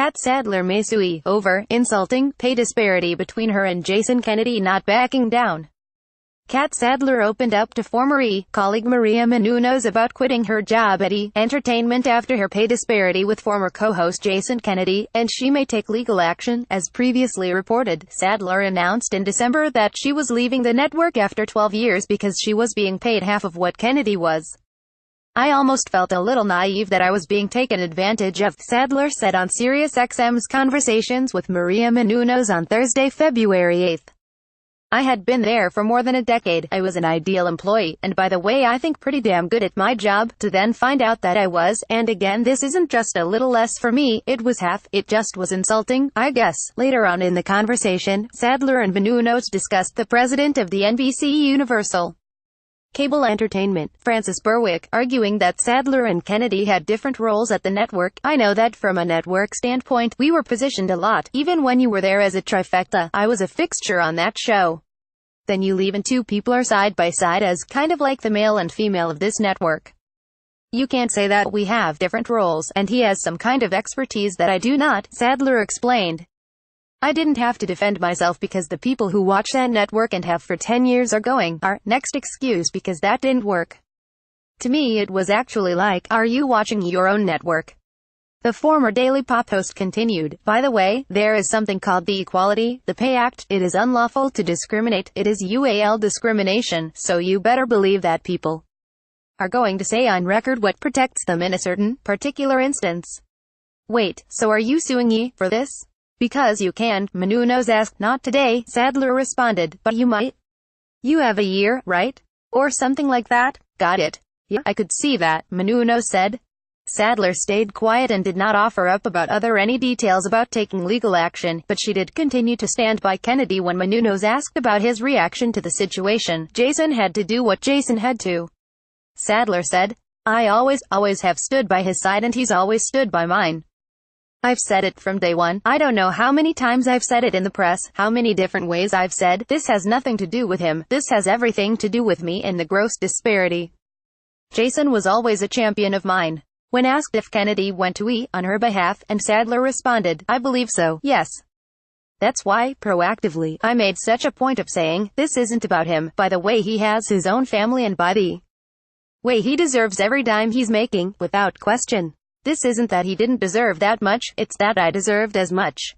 Catt Sadler may sue over insulting pay disparity between her and Jason Kennedy not backing down. Catt Sadler opened up to former colleague Maria Menounos about quitting her job at Entertainment after her pay disparity with former co-host Jason Kennedy, and she may take legal action. As previously reported, Sadler announced in December that she was leaving the network after 12 years because she was being paid half of what Kennedy was. "I almost felt a little naive that I was being taken advantage of," Sadler said on SiriusXM's Conversations with Maria Menounos on Thursday, February 8. "I had been there for more than a decade, I was an ideal employee, and by the way I think pretty damn good at my job, to then find out that I was, and again this isn't just a little less for me, it was half, it just was insulting, I guess." Later on in the conversation, Sadler and Menounos discussed the president of the NBC Universal Cable Entertainment, Francis Berwick, arguing that Sadler and Kennedy had different roles at the network. "I know that from a network standpoint, we were positioned a lot. Even when you were there as a trifecta, I was a fixture on that show. Then you leave and two people are side by side as kind of like the male and female of this network. You can't say that. We have different roles, and he has some kind of expertise that I do not," Sadler explained. "I didn't have to defend myself because the people who watch that network and have for 10 years are going, our next excuse because that didn't work. To me it was actually like, are you watching your own network?" The former Daily Pop host continued, "By the way, there is something called the Equality, the Pay Act. It is unlawful to discriminate. It is UAL discrimination, so you better believe that people are going to say on record what protects them in a certain, particular instance." "Wait, so are you suing ye for this? Because you can," Menounos asked. "Not today," Sadler responded, "but you might. You have a year, right? Or something like that." "Got it. Yeah, I could see that," Menounos said. Sadler stayed quiet and did not offer up about any details about taking legal action, but she did continue to stand by Kennedy when Menounos asked about his reaction to the situation. "Jason had to do what Jason had to," Sadler said. "I always have stood by his side and he's always stood by mine. I've said it from day one. I don't know how many times I've said it in the press, how many different ways I've said, this has nothing to do with him, this has everything to do with me and the gross disparity. Jason was always a champion of mine." When asked if Kennedy went to on her behalf, and Sadler responded, "I believe so, yes. That's why, proactively, I made such a point of saying, this isn't about him, by the way he has his own family and by the way he deserves every dime he's making, without question. This isn't that he didn't deserve that much, it's that I deserved as much."